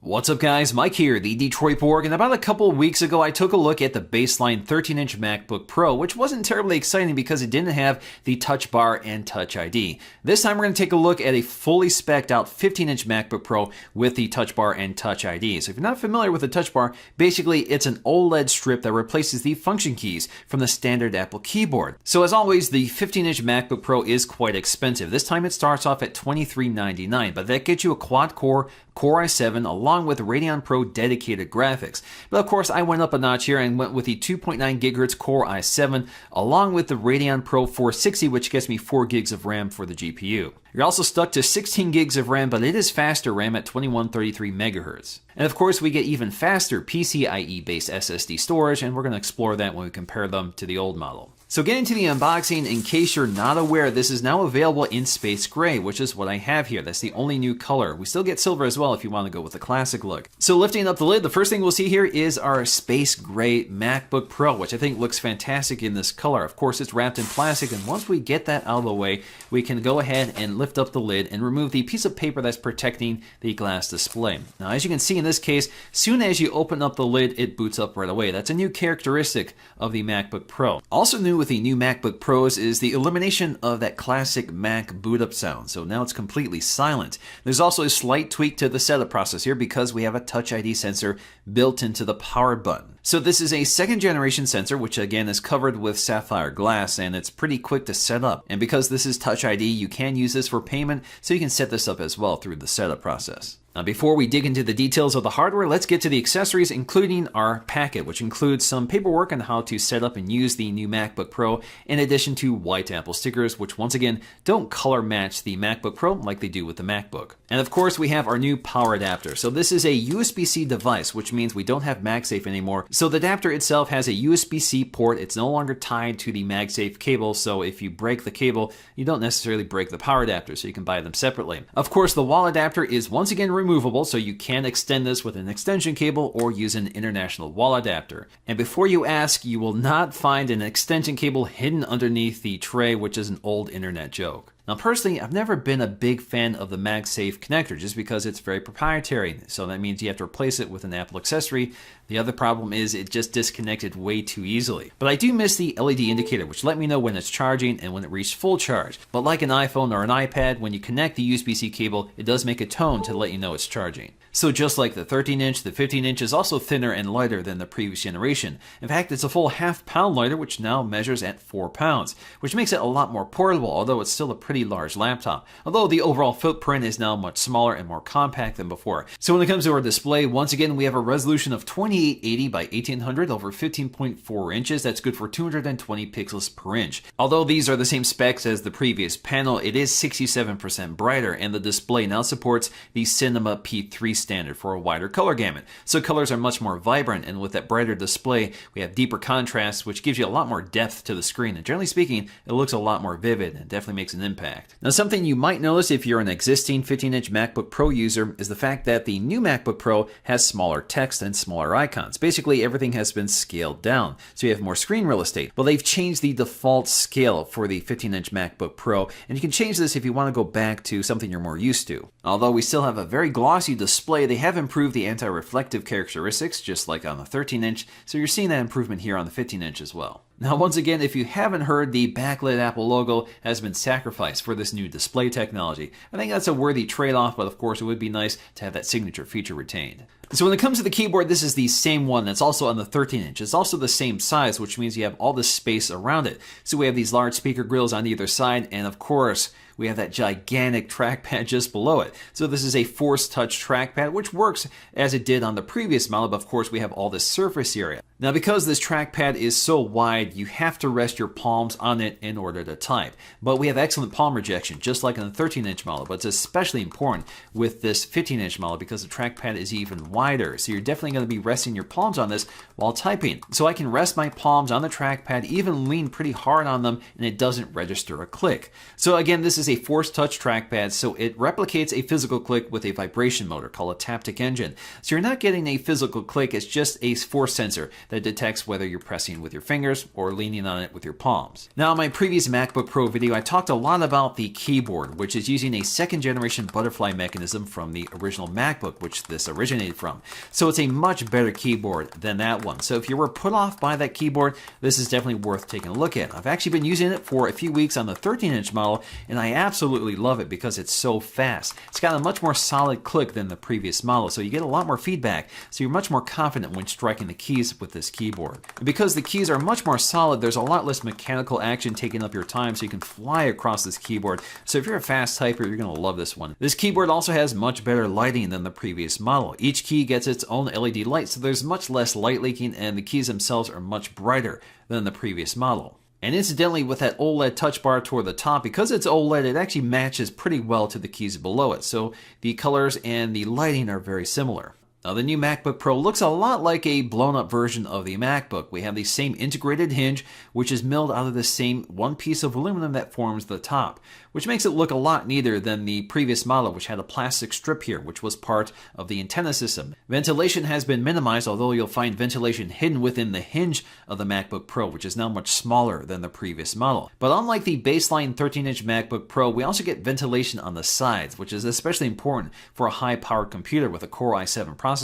What's up guys, Mike here, the Detroit Borg, and about a couple of weeks ago I took a look at the baseline 13-inch MacBook Pro, which wasn't terribly exciting because it didn't have the Touchbar and Toch ID. This time we're going to take a look at a fully spec'd out 15-inch MacBook Pro with the Touchbar and Toch ID. So if you're not familiar with the Touchbar, basically it's an OLED strip that replaces the function keys from the standard Apple keyboard. So as always, the 15-inch MacBook Pro is quite expensive. This time it starts off at $23.99, but that gets you a quad-core Core i7 along with Radeon Pro dedicated graphics. But of course I went up a notch here and went with the 2.9 GHz Core i7 along with the Radeon Pro 460, which gets me 4 gigs of RAM for the GPU. You're also stuck to 16 gigs of RAM, but it is faster RAM at 2133 MHz. And of course we get even faster PCIe based SSD storage, and we're going to explore that when we compare them to the old model. So getting to the unboxing, in case you're not aware, this is now available in Space Gray, which is what I have here. That's the only new color. We still get silver as well if you want to go with the classic look. So lifting up the lid, the first thing we'll see here is our Space Gray MacBook Pro, which I think looks fantastic in this color. Of course, it's wrapped in plastic, and once we get that out of the way, we can go ahead and lift up the lid and remove the piece of paper that's protecting the glass display. Now, as you can see in this case, soon as you open up the lid, it boots up right away. That's a new characteristic of the MacBook Pro. Also new with the new MacBook Pros is the elimination of that classic Mac boot up sound. So now it's completely silent. There's also a slight tweak to the setup process here because we have a Touch ID sensor built into the power button. So this is a second generation sensor, which again is covered with sapphire glass, and it's pretty quick to set up. And because this is Touch ID, you can use this for payment, so you can set this up as well through the setup process. Now before we dig into the details of the hardware, let's get to the accessories, including our packet, which includes some paperwork on how to set up and use the new MacBook Pro, in addition to white Apple stickers, which once again don't color match the MacBook Pro like they do with the MacBook. And of course we have our new power adapter. So this is a USB-C device, which means we don't have MagSafe anymore. So the adapter itself has a USB-C port. It's no longer tied to the MagSafe cable, so if you break the cable, you don't necessarily break the power adapter, so you can buy them separately. Of course, the wall adapter is once again removable, so you can extend this with an extension cable or use an international wall adapter. And before you ask, you will not find an extension cable hidden underneath the tray, which is an old internet joke. Now personally, I've never been a big fan of the MagSafe connector just because it's very proprietary, so that means you have to replace it with an Apple accessory. The other problem is it just disconnected way too easily. But I do miss the LED indicator, which let me know when it's charging and when it reached full charge. But like an iPhone or an iPad, when you connect the USB-C cable, it does make a tone to let you know it's charging. So just like the 13-inch, the 15-inch is also thinner and lighter than the previous generation. In fact, it's a full half-pound lighter, which now measures at 4 pounds, which makes it a lot more portable, although it's still a pretty large laptop. Although the overall footprint is now much smaller and more compact than before. So when it comes to our display, once again, we have a resolution of 2880 by 1800 over 15.4 inches. That's good for 220 pixels per inch. Although these are the same specs as the previous panel, it is 67% brighter, and the display now supports the Cinema P3 standard for a wider color gamut. So colors are much more vibrant, and with that brighter display, we have deeper contrast, which gives you a lot more depth to the screen. And generally speaking, it looks a lot more vivid and definitely makes an impact. Now, something you might notice if you're an existing 15-inch MacBook Pro user is the fact that the new MacBook Pro has smaller text and smaller icons. Basically, everything has been scaled down, so you have more screen real estate. Well, they've changed the default scale for the 15-inch MacBook Pro, and you can change this if you want to go back to something you're more used to. Although we still have a very glossy display, they have improved the anti-reflective characteristics, just like on the 13-inch, so you're seeing that improvement here on the 15-inch as well. Now, once again, if you haven't heard, the backlit Apple logo has been sacrificed for this new display technology. I think that's a worthy trade-off, but of course it would be nice to have that signature feature retained. So when it comes to the keyboard, this is the same one that's also on the 13-inch. It's also the same size, which means you have all this space around it. So we have these large speaker grills on either side, and of course, we have that gigantic trackpad just below it. So this is a Force Touch trackpad, which works as it did on the previous model, but of course we have all this surface area. Now, because this trackpad is so wide, you have to rest your palms on it in order to type. But we have excellent palm rejection, just like on the 13-inch model, but it's especially important with this 15-inch model because the trackpad is even wider. So you're definitely going to be resting your palms on this while typing. So I can rest my palms on the trackpad, even lean pretty hard on them, and it doesn't register a click. So again, this is is a force touch trackpad, so it replicates a physical click with a vibration motor called a taptic engine. So you're not getting a physical click, it's just a force sensor that detects whether you're pressing with your fingers or leaning on it with your palms. Now, in my previous MacBook Pro video, I talked a lot about the keyboard, which is using a second generation butterfly mechanism from the original MacBook, which this originated from. So it's a much better keyboard than that one. So if you were put off by that keyboard, this is definitely worth taking a look at. I've actually been using it for a few weeks on the 13-inch model, and I absolutely love it because it's so fast. It's got a much more solid click than the previous model, so you get a lot more feedback, so you're much more confident when striking the keys with this keyboard. And because the keys are much more solid, there's a lot less mechanical action taking up your time, so you can fly across this keyboard. So if you're a fast typer, you're going to love this one. This keyboard also has much better lighting than the previous model. Each key gets its own LED light, so there's much less light leaking, and the keys themselves are much brighter than the previous model. And incidentally, with that OLED touch bar toward the top, because it's OLED, it actually matches pretty well to the keys below it. So the colors and the lighting are very similar. Now, the new MacBook Pro looks a lot like a blown-up version of the MacBook. We have the same integrated hinge, which is milled out of the same one piece of aluminum that forms the top, which makes it look a lot neater than the previous model, which had a plastic strip here, which was part of the antenna system. Ventilation has been minimized, although you'll find ventilation hidden within the hinge of the MacBook Pro, which is now much smaller than the previous model. But unlike the baseline 13-inch MacBook Pro, we also get ventilation on the sides, which is especially important for a high-powered computer with a Core i7 processor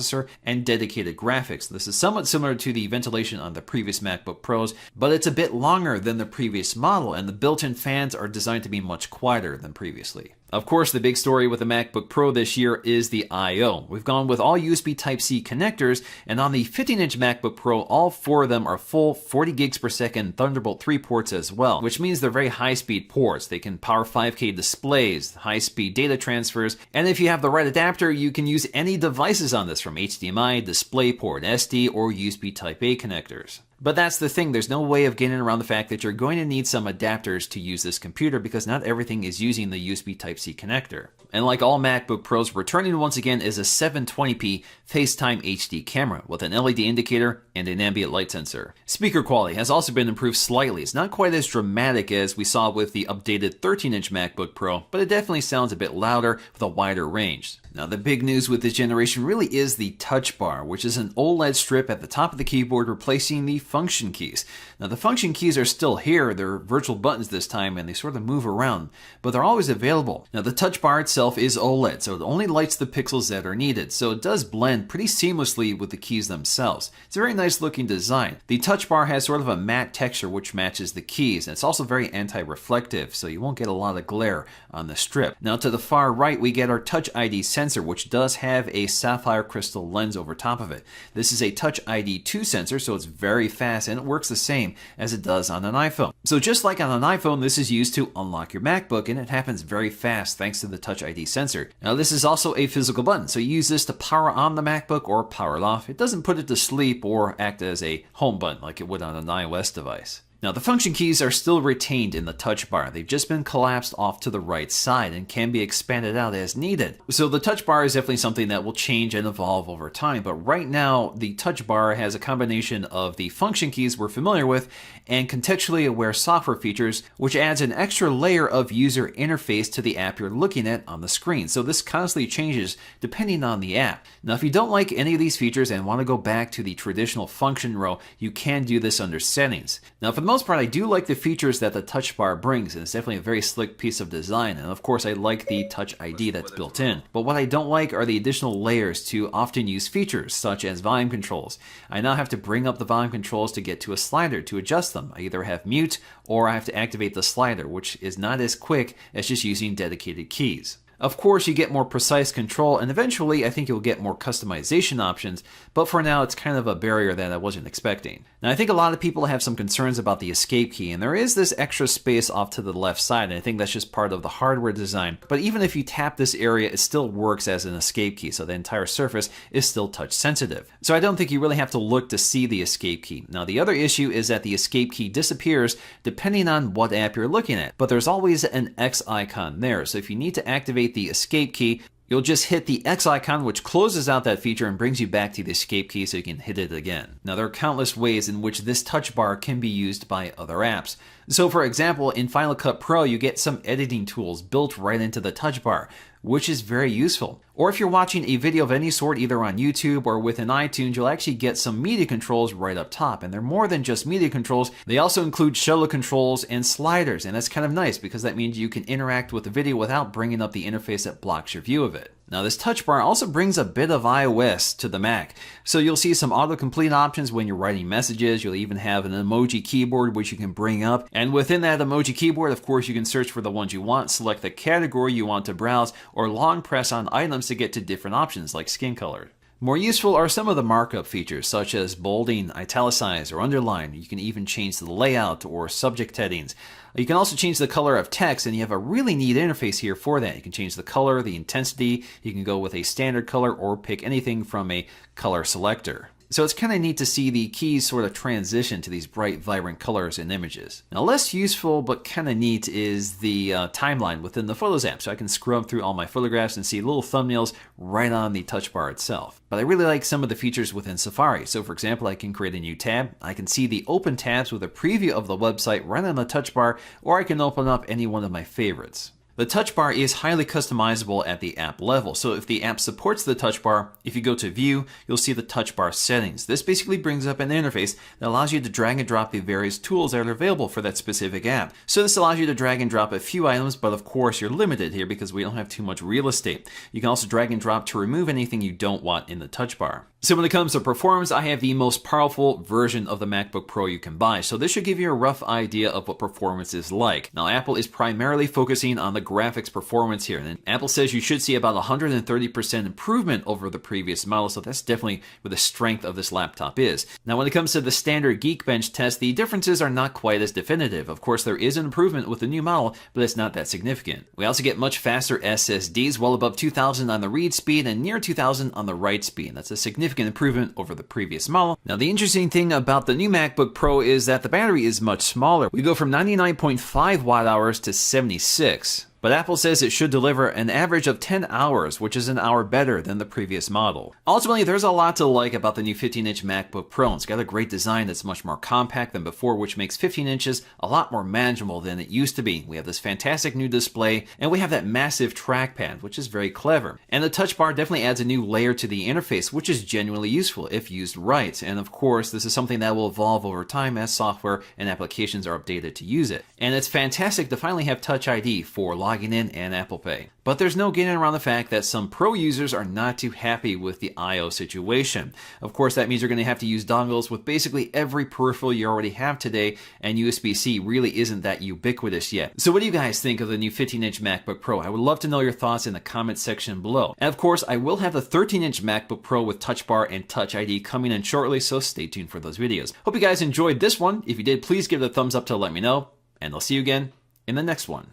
and dedicated graphics. This is somewhat similar to the ventilation on the previous MacBook Pros, but it's a bit longer than the previous model, and the built-in fans are designed to be much quieter than previously. Of course, the big story with the MacBook Pro this year is the I/O. We've gone with all USB Type-C connectors, and on the 15-inch MacBook Pro, all 4 of them are full 40 gigs per second Thunderbolt 3 ports as well, which means they're very high-speed ports. They can power 5K displays, high-speed data transfers, and if you have the right adapter, you can use any devices on this, from HDMI, DisplayPort, SD, or USB Type-A connectors. But that's the thing, there's no way of getting around the fact that you're going to need some adapters to use this computer because not everything is using the USB Type-C connector. And like all MacBook Pros, returning once again is a 720p FaceTime HD camera with an LED indicator and an ambient light sensor. Speaker quality has also been improved slightly. It's not quite as dramatic as we saw with the updated 13-inch MacBook Pro, but it definitely sounds a bit louder with a wider range. Now, the big news with this generation really is the touch bar, which is an OLED strip at the top of the keyboard replacing the function keys. Now, the function keys are still here. They're virtual buttons this time, and they sort of move around, but they're always available. Now, the touch bar itself is OLED, so it only lights the pixels that are needed, so it does blend pretty seamlessly with the keys themselves. It's a very nice looking design. The touch bar has sort of a matte texture which matches the keys, and it's also very anti-reflective, so you won't get a lot of glare on the strip. Now, to the far right, we get our Touch ID sensor, which does have a sapphire crystal lens over top of it. This is a Touch ID 2 sensor, so it's very fast and it works the same as it does on an iPhone. So just like on an iPhone, this is used to unlock your MacBook, and it happens very fast thanks to the Touch ID sensor. Now, this is also a physical button, so you use this to power on the MacBook or power it off. It doesn't put it to sleep or act as a home button like it would on an iOS device. Now, the function keys are still retained in the touch bar. They've just been collapsed off to the right side and can be expanded out as needed. So the touch bar is definitely something that will change and evolve over time, but right now the touch bar has a combination of the function keys we're familiar with and contextually aware software features, which adds an extra layer of user interface to the app you're looking at on the screen. So this constantly changes depending on the app. Now, if you don't like any of these features and want to go back to the traditional function row, you can do this under settings. Now, for the most part, I do like the features that the touch bar brings, and it's definitely a very slick piece of design, and of course I like the Touch ID that's built in. But what I don't like are the additional layers to often used features, such as volume controls. I now have to bring up the volume controls to get to a slider to adjust them. I either have mute or I have to activate the slider, which is not as quick as just using dedicated keys. Of course, you get more precise control, and eventually I think you'll get more customization options, but for now it's kind of a barrier that I wasn't expecting. Now, I think a lot of people have some concerns about the escape key, and there is this extra space off to the left side, and I think that's just part of the hardware design. But even if you tap this area, it still works as an escape key, so the entire surface is still touch sensitive. So I don't think you really have to look to see the escape key. Now, the other issue is that the escape key disappears depending on what app you're looking at, but there's always an X icon there, so if you need to activate the escape key, you'll just hit the X icon, which closes out that feature and brings you back to the escape key so you can hit it again. Now, there are countless ways in which this touch bar can be used by other apps. So for example, in Final Cut Pro, you get some editing tools built right into the touch bar, which is very useful. Or if you're watching a video of any sort, either on YouTube or within iTunes, you'll actually get some media controls right up top. And they're more than just media controls. They also include shutter controls and sliders. And that's kind of nice because that means you can interact with the video without bringing up the interface that blocks your view of it. Now this touch bar also brings a bit of iOS to the Mac. So you'll see some autocomplete options when you're writing messages. You'll even have an emoji keyboard which you can bring up. And within that emoji keyboard, of course, you can search for the ones you want, select the category you want to browse, or long press on items to get to different options like skin color. More useful are some of the markup features such as bolding, italicize, or underline. You can even change the layout or subject headings. You can also change the color of text, and you have a really neat interface here for that. You can change the color, the intensity, you can go with a standard color or pick anything from a color selector. So it's kind of neat to see the keys sort of transition to these bright, vibrant colors in images. Now, less useful but kind of neat is the timeline within the Photos app. So I can scrub through all my photographs and see little thumbnails right on the touch bar itself. But I really like some of the features within Safari. So for example, I can create a new tab. I can see the open tabs with a preview of the website right on the touch bar, or I can open up any one of my favorites. The touch bar is highly customizable at the app level. So if the app supports the touch bar, if you go to View, you'll see the touch bar settings. This basically brings up an interface that allows you to drag and drop the various tools that are available for that specific app. So this allows you to drag and drop a few items, but of course you're limited here because we don't have too much real estate. You can also drag and drop to remove anything you don't want in the touch bar. So when it comes to performance, I have the most powerful version of the MacBook Pro you can buy. So this should give you a rough idea of what performance is like. Now, Apple is primarily focusing on the graphics performance here. And Apple says you should see about 130% improvement over the previous model. So that's definitely where the strength of this laptop is. Now, when it comes to the standard Geekbench test, the differences are not quite as definitive. Of course, there is an improvement with the new model, but it's not that significant. We also get much faster SSDs, well above 2000 on the read speed and near 2000 on the write speed. That's a significant improvement over the previous model. Now, the interesting thing about the new MacBook Pro is that the battery is much smaller. We go from 99.5 watt hours to 76. But Apple says it should deliver an average of 10 hours, which is an hour better than the previous model. Ultimately, there's a lot to like about the new 15-inch MacBook Pro. It's got a great design that's much more compact than before, which makes 15 inches a lot more manageable than it used to be. We have this fantastic new display, and we have that massive trackpad, which is very clever. And the touch bar definitely adds a new layer to the interface, which is genuinely useful if used right. And of course, this is something that will evolve over time as software and applications are updated to use it. And it's fantastic to finally have Touch ID for logging in and Apple Pay. But there's no getting around the fact that some Pro users are not too happy with the I/O situation. Of course, that means you're going to have to use dongles with basically every peripheral you already have today, and USB-C really isn't that ubiquitous yet. So what do you guys think of the new 15-inch MacBook Pro? I would love to know your thoughts in the comments section below. And of course, I will have the 13-inch MacBook Pro with Touch Bar and Touch ID coming in shortly, so stay tuned for those videos. Hope you guys enjoyed this one. If you did, please give it a thumbs up to let me know, and I'll see you again in the next one.